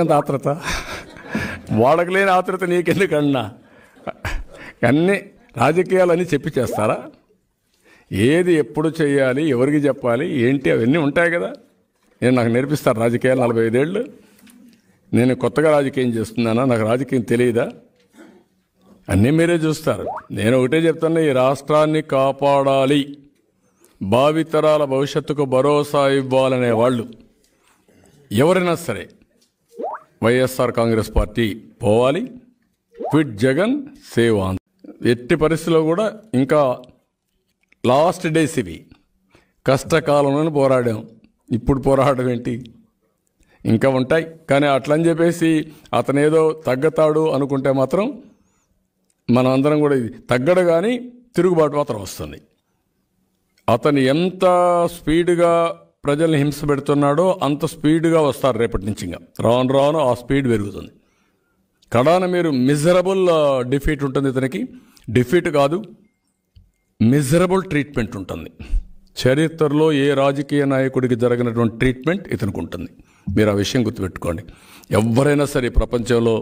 అంత ఆత్రత వాళ్ళకి లేని ఆత్రత నీకెందుకన్నా? అన్నీ రాజకీయాలన్నీ చెప్పి చేస్తారా? ఏది ఎప్పుడు చేయాలి, ఎవరికి చెప్పాలి, ఏంటి అవన్నీ ఉంటాయి కదా. నాకు నేర్పిస్తారు రాజకీయాలు 45 ఏళ్ళు. నేను కొత్తగా రాజకీయం చేస్తున్నానా? నాకు రాజకీయం తెలియదా? అన్నీ మీరే చూస్తారు. నేను ఒకటే చెప్తాను, ఈ రాష్ట్రాన్ని కాపాడాలి, భావితరాల భవిష్యత్తుకు భరోసా ఇవ్వాలనే వాళ్ళు ఎవరైనా సరే వైఎస్ఆర్ కాంగ్రెస్ పార్టీ పోవాలి. Quit Jagan, save Andhra. ఎట్టి పరిస్థితుల్లో కూడా ఇంకా లాస్ట్ డేస్ ఇవి. కష్టకాలంలో పోరాడాం, ఇప్పుడు పోరాడడం ఏంటి? ఇంకా ఉంటాయి. కానీ అట్లని చెప్పేసి అతను ఏదో తగ్గతాడు అనుకుంటే మాత్రం మనం అందరం కూడా ఇది తగ్గడు, కానీ తిరుగుబాటు మాత్రం వస్తుంది. అతను ఎంత స్పీడ్గా ప్రజల్ని హింస పెడుతున్నాడో అంత స్పీడ్గా వస్తారు రేపటి నుంచి. ఇంకా రాను రాను ఆ స్పీడ్ పెరుగుతుంది. కడాన మీరు మిజరబుల్ డిఫీట్ ఉంటుంది ఇతనికి. డిఫీట్ కాదు, మిజరబుల్ ట్రీట్మెంట్ ఉంటుంది. చరిత్రలో ఏ రాజకీయ నాయకుడికి జరగినటువంటి ట్రీట్మెంట్ ఇతనికి ఉంటుంది. మీరు ఆ విషయం గుర్తుపెట్టుకోండి. ఎవరైనా సరే ప్రపంచంలో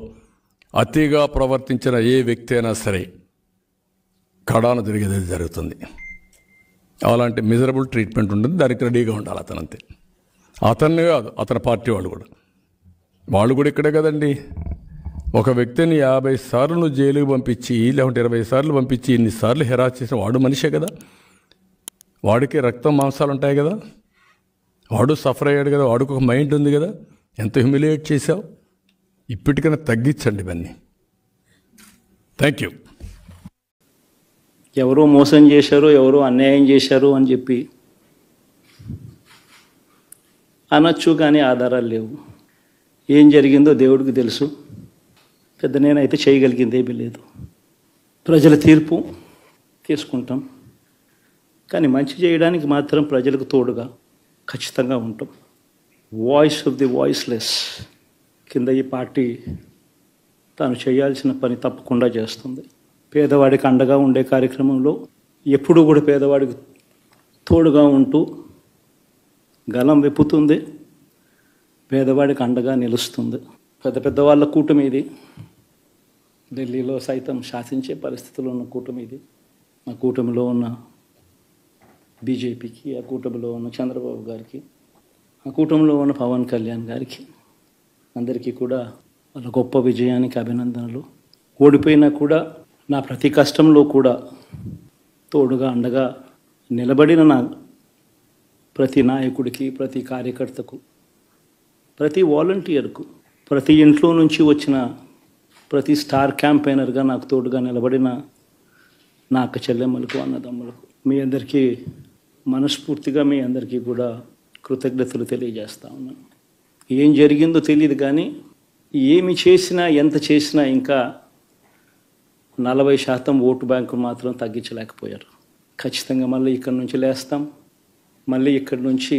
అతిగా ప్రవర్తించిన ఏ వ్యక్తి అయినా సరే కడాన జరిగేది జరుగుతుంది. అలాంటి మిజరబుల్ ట్రీట్మెంట్ ఉంటుంది. దానికి రెడీగా ఉండాలి అతను, అంతే. అతన్ని కాదు, అతని పార్టీ వాళ్ళు కూడా ఇక్కడే కదండి. ఒక వ్యక్తిని 50 సార్లు జైలుకు పంపించి, లేకుంటే 20 సార్లు పంపించి ఇన్నిసార్లు హెరాస్ చేసిన వాడు మనిషే కదా. వాడికి రక్తం మాంసాలు ఉంటాయి కదా, వాడు సఫర్ అయ్యాడు కదా, వాడికి ఒక మైండ్ ఉంది కదా. ఎంత హ్యూమిలియేట్ చేశావు. ఇప్పటికైనా తగ్గించండి ఇవన్నీ. Thank you. ఎవరో మోసం చేశారు, ఎవరో అన్యాయం చేశారు అని చెప్పి అనొచ్చు, కానీ ఆధారాలు లేవు. ఏం జరిగిందో దేవుడికి తెలుసు. పెద్ద నేనైతే చేయగలిగింది ఏమీ లేదు. ప్రజల తీర్పు తీసుకుంటాం, కానీ మంచి చేయడానికి మాత్రం ప్రజలకు తోడుగా ఖచ్చితంగా ఉంటాం. వాయిస్ ఆఫ్ ది వాయిస్లెస్ కింద ఈ పార్టీ తాను చేయాల్సిన పని తప్పకుండా చేస్తుంది. పేదవాడికి అండగా ఉండే కార్యక్రమంలో ఎప్పుడూ కూడా పేదవాడికి తోడుగా ఉంటూ గలం విప్పుతుంది, పేదవాడికి అండగా నిలుస్తుంది. పెద్ద పెద్ద వాళ్ళ కూటమి ఇది. ఢిల్లీలో సైతం శాసించే పరిస్థితుల్లో ఉన్న కూటమి ఇది. ఆ కూటమిలో ఉన్న బీజేపీకి, ఆ కూటమిలో ఉన్న చంద్రబాబు గారికి, ఆ కూటమిలో ఉన్న పవన్ కళ్యాణ్ గారికి అందరికీ కూడా వాళ్ళ గొప్ప విజయానికి అభినందనలు. ఓడిపోయినా కూడా నా ప్రతి కష్టంలో కూడా తోడుగా అండగా నిలబడిన నా ప్రతి నాయకుడికి, ప్రతి కార్యకర్తకు, ప్రతి వాలంటీర్కు, ప్రతి ఇంట్లో నుంచి వచ్చిన ప్రతి స్టార్ క్యాంపెయినర్గా నాకు తోడుగా నిలబడిన నా అక్క చెల్లెమ్మలకు, అన్నదమ్ములకు, మీ అందరికీ మనస్ఫూర్తిగా మీ అందరికీ కూడా కృతజ్ఞతలు తెలియజేస్తా ఉన్నాను. ఏం జరిగిందో తెలియదు, కానీ ఏమి చేసినా, ఎంత చేసినా ఇంకా 40% ఓటు బ్యాంకు మాత్రం తగ్గించలేకపోయారు. ఖచ్చితంగా మళ్ళీ ఇక్కడి నుంచి లేస్తాం. మళ్ళీ ఇక్కడి నుంచి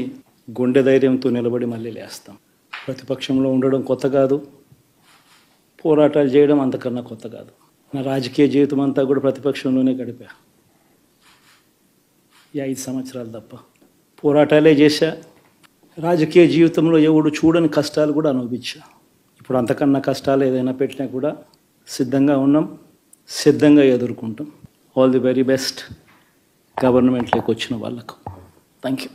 గుండె ధైర్యంతో నిలబడి మళ్ళీ లేస్తాం. ప్రతిపక్షంలో ఉండడం కొత్త కాదు, పోరాటాలు చేయడం అంతకన్నా కొత్త కాదు. నా రాజకీయ జీవితం అంతా కూడా ప్రతిపక్షంలోనే గడిపా. ఈ 5 సంవత్సరాలు తప్ప పోరాటాలే చేశా. రాజకీయ జీవితంలో ఎవడు చూడని కష్టాలు కూడా అనుభవించా. ఇప్పుడు అంతకన్నా కష్టాలు ఏదైనా పెట్టినా కూడా సిద్ధంగా ఉన్నాం, సిద్ధంగా ఎదుర్కొంటాం. ఆల్ ది వెరీ బెస్ట్ గవర్నమెంట్లోకి వచ్చిన వాళ్ళకు. Thank you.